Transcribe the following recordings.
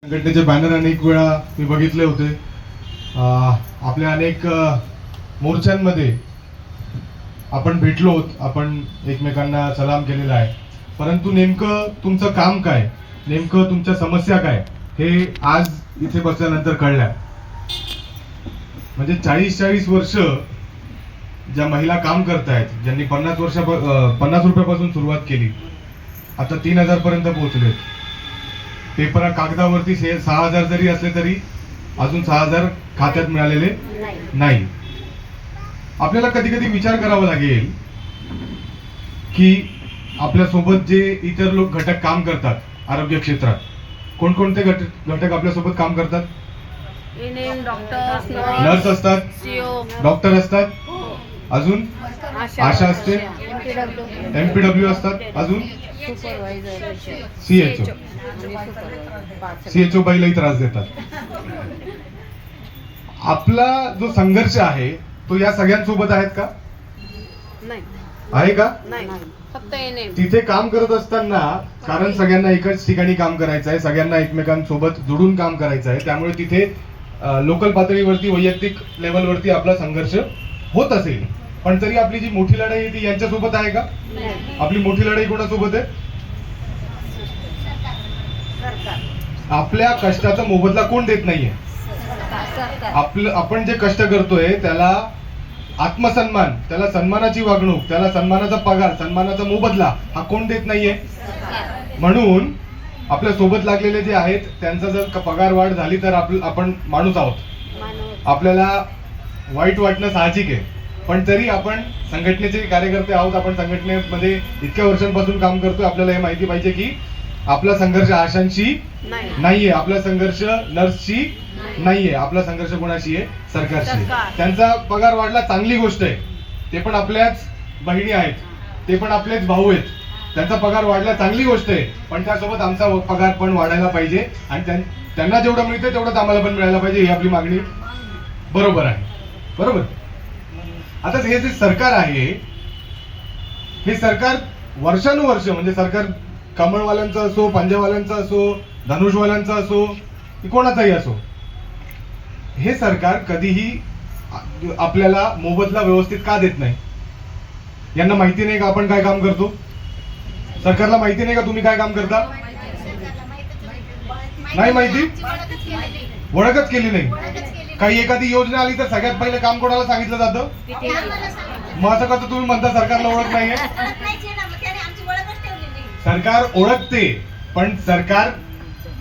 संघटनेचे बॅनर अनेक वेळा मी बघितले होते. आपल्या अनेक मोर्चांमध्ये आपण भेटलो आहोत, आपण एकमेकांना सलाम केलेला आहे. परंतु नेमकं तुमचं काम काय, नेमकं तुमच्या समस्या काय, हे आज इथे बसल्यानंतर कळल्या. म्हणजे 40 वर्ष ज्या महिला काम करतायत, ज्यांनी 50 रुपयापासून सुरुवात केली, आता 3000 पर्यंत पोहोचलेत. पेपर कागदावरती 6000 जरी असले तरी अजून 6000 खात्यात मिळालेले नाही. आपल्याला कधी कधी विचार करावा लागेल की आपल्या सोबत जे इतर लोक घटक काम करतात आरोग्य क्षेत्रात, कोणकोणते घटक आपल्या सोबत काम करतात? नर्स असतात, डॉक्टर असतात, अजून आशा असते, MPW असतात, अजून CHO बाईलाही त्रास देतात. आपला जो संघर्ष आहे तो या सगळ्यांसोबत आहेत का? आहे का? तिथे काम करत असताना, कारण सगळ्यांना एकाच ठिकाणी काम करायचं आहे, सगळ्यांना एकमेकांसोबत जोडून काम करायचं आहे, त्यामुळे तिथे लोकल पातळीवरती, वैयक्तिक लेवलवरती आपला संघर्ष होत असेल. पण तरी आपली जी मोठी लढाई आहे ती यांच्यासोबत आहे का? आपली मोठी लढाई कोणासोबत आहे? आपल्या कष्टाचा मोबदला कोण देत नाहीये? आपण जे कष्ट करतोय त्याला आत्मसन्मान, त्याला सन्मानाची वागणूक, त्याला सन्मानाचा पगार, सन्मानाचा मोबदला हा कोण देत नाहीये? म्हणून आपल्या सोबत लागलेले जे आहेत त्यांचा जर पगार वाढ झाली तर आपण माणूस आहोत, आपल्याला वाईट वाटणं साहजिक आहे. पण तरी आपण संघटनेचे कार्यकर्ते आहोत, आपण संघटनेमध्ये इतक्या वर्षांपासून काम करतोय. आपल्याला हे माहिती पाहिजे की आपला संघर्ष आशांशी नाहीये, आपला संघर्ष नर्सशी नाहीये, आपला संघर्ष कोणाशी आहे? सरकारशी. त्यांचा पगार वाढला चांगली गोष्ट आहे, ते पण आपल्याच बहिणी आहेत, ते पण आपलेच भाऊ आहेत, त्यांचा पगार वाढला चांगली गोष्ट आहे. पण त्यासोबत आमचा पगार पण वाढायला पाहिजे आणि त्यांना जेवढं मिळतं तेवढंच आम्हाला पण मिळायला पाहिजे, ही आपली मागणी बरोबर आहे. बरोबर. आता हे जे सरकार आहे, हे सरकार वर्षानुवर्ष, म्हणजे सरकार कमळवाल्यांचं असो, पंजावाल्यांचं असो, धनुषवाल्यांचं असो, कोणाचाही असो, हे सरकार कधीही आपल्याला मोबदला व्यवस्थित का देत नाही? यांना माहिती नाही का आपण काय काम करतो? सरकारला माहिती नाही का तुम्ही काय काम करता? नाही माहिती, ओळखच केली नाही. काही एखादी योजना आली तर सगळ्यात पहिले काम कोणाला सांगितलं जातं? मग असं कसं तुम्ही म्हणता सरकारला ओळख नाहीये? सरकार ओळखते, पण सरकार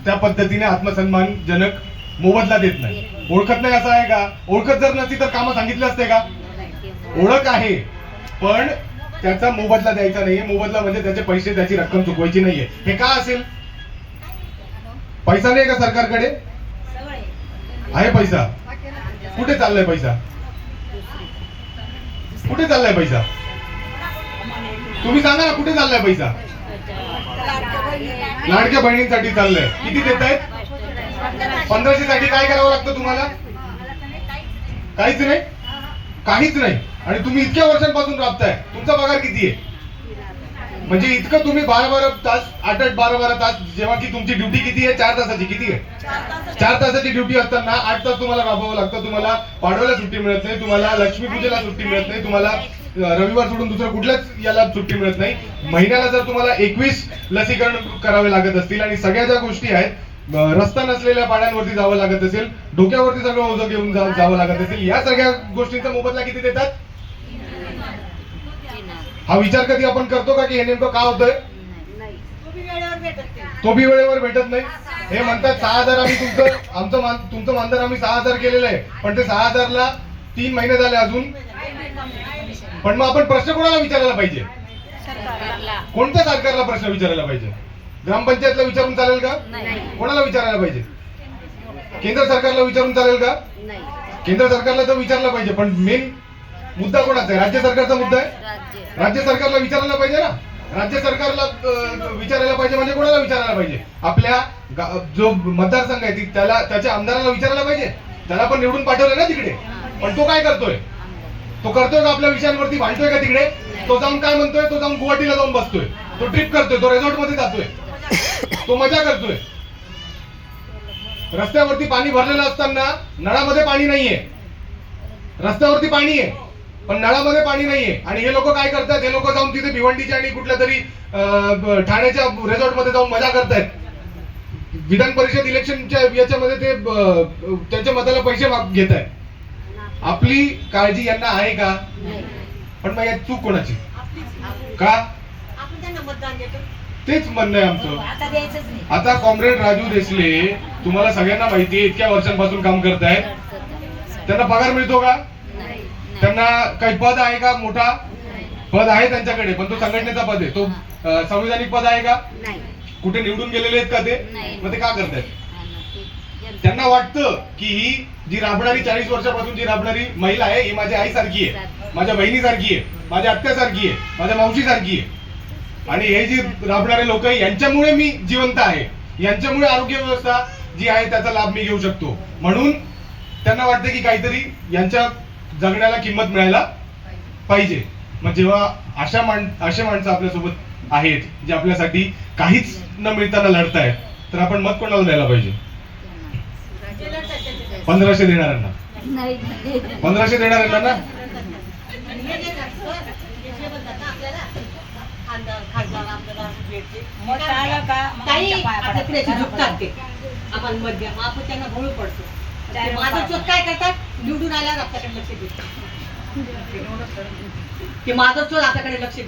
त्या पद्धतीने आत्मसन्मानजनक मोबदला देत नाही. ओळखत नाही असं आहे का? ओळखत जर नसती तर कामं सांगितले असते का? ओळख आहे, पण त्याचा मोबदला द्यायचा नाहीये. मोबदला म्हणजे त्याचे पैसे, त्याची रक्कम चुकवायची नाहीये. हे का असेल? पैसा नाही का सरकारकडे? आहे पैसा. कुठे चाललाय पैसा? कुठे चाललाय पैसा? तुम्ही सांगा ना, कुठे चाललाय पैसा? लाडक्या बहिणींसाठी चाललंय. किती देत आहेत? 1500 साठी काय करावं लागतं तुम्हाला? काहीच नाही, काहीच नाही. आणि तुम्ही इतक्या वर्षांपासून राबताय, तुमचा पगार किती आहे? म्हणजे इतकं तुम्ही 12 तास, 8 12 तास, जेव्हा की तुमची ड्युटी किती आहे? 4 तासाची. किती आहे? 4 तासाची ड्युटी असताना 8 तास तुम्हाला राबवावं लागतं. तुम्हाला पाडव्याला सुट्टी मिळत नाही, तुम्हाला लक्ष्मीपूजेला सुट्टी मिळत नाही, तुम्हाला रविवार सोडून दुसऱ्या कुठल्याच याला सुट्टी मिळत नाही. महिन्याला जर तुम्हाला 21 लसीकरण करावे लागत असतील आणि सगळ्या ज्या गोष्टी आहेत, रस्ता नसलेल्या पाड्यांवरती जावं लागत असेल, डोक्यावरती सगळं ओझं घेऊन जावं लागत असेल, या सगळ्या गोष्टींचा मोबदला किती देतात? हा विचार कधी आपण करतो का की हे नेमकं का होतंय? तो बी वेळेवर भेटत नाही. हे म्हणतात 6000 आम्ही तुमचं मानधन आम्ही 6000 केलेलं आहे, पण ते 6000 ला 3 महिने झाले अजून. पण मग आपण प्रश्न कोणाला विचारायला पाहिजे? कोणत्या सरकारला प्रश्न विचारायला पाहिजे? ग्रामपंचायतला विचारून चालेल का? कोणाला विचारायला पाहिजे? केंद्र सरकारला विचारून चालेल का? केंद्र सरकारला तर विचारलं पाहिजे, पण मेन मुद्दा कोणाचा आहे? राज्य सरकारचा मुद्दा आहे. राज्य सरकारला विचारायला पाहिजे ना. राज्य सरकारला विचारायला पाहिजे म्हणजे कोणाला विचारायला पाहिजे? आपल्या जो मतदारसंघ आहे त्याला, त्याच्या आमदाराला विचारायला पाहिजे. त्याला पण निवडून पाठवलं ना तिकडे, पण तो काय करतोय? तो करतोय का आपल्या विषयांवरती भांडतोय का तिकडे? तो जाऊन काय म्हणतोय? तो जाऊन गुवाहाटीला जाऊन बसतोय, तो ट्रिप करतोय, तो रिसॉर्ट मध्ये जातोय, तो मजा करतोय. रस्त्यावरती पाणी भरलेलं असताना नळामध्ये पाणी नाहीये, रस्त्यावरती पाणी आहे पण नळामध्ये पाणी नाहीये. आणि हे लोक काय करतात, हे लोक जाऊन तिथे भिवंडीच्या आणि कुठल्या तरी ठाण्याच्या रिसॉर्ट मध्ये जाऊन मजा करतायत. विधान परिषद इलेक्शनच्या याच्यामध्ये ते त्यांच्या मताला पैसे घेत आहेत. आपली काळजी यांना आहे का? पण मग यात चूक कोणाची? का? तेच म्हणणं आहे आमचं. आता कॉम्रेड राजू देसले तुम्हाला सगळ्यांना माहिती आहे, इतक्या वर्षांपासून काम करतायत. त्यांना पगार मिळतो का? त्यांना काही पद आहे का? मोठा पद आहे त्यांच्याकडे, पण तो संघटनेचा पद आहे. तो संविधानिक पद आहे का? कुठे निवडून गेलेले आहेत का ते? मग ते का करतायत? त्यांना वाटतं की ही जी राबणारी 40 वर्षापासून जी राबणारी महिला आहे ही माझ्या आई सारखी आहे, माझ्या बहिणी सारखी आहे, माझ्या आत्या सारखी आहे, माझ्या मावशी सारखी आहे. आणि हे जी राबणारे लोक यांच्यामुळे मी जिवंत आहे, यांच्यामुळे आरोग्य व्यवस्था जी आहे त्याचा लाभ मी घेऊ शकतो. म्हणून त्यांना वाटतं की काहीतरी यांच्या जगण्याला किंमत मिळायला पाहिजे. मग जेव्हा असे माणसं आपल्यासोबत आहेत जे आपल्यासाठी काहीच न मिळताना लढतायत, तर आपण मत कोणाला द्यायला पाहिजे? 1500 देणाऱ्यांना. 1500 देणाऱ्यांना ना. आपण मध्यम आपण त्यांना भोळू पडतो. माझं काय करतात, निवडून आल्यावर आपल्याकडे लक्ष देतात. ते माझं आपल्याकडे लक्ष देतात.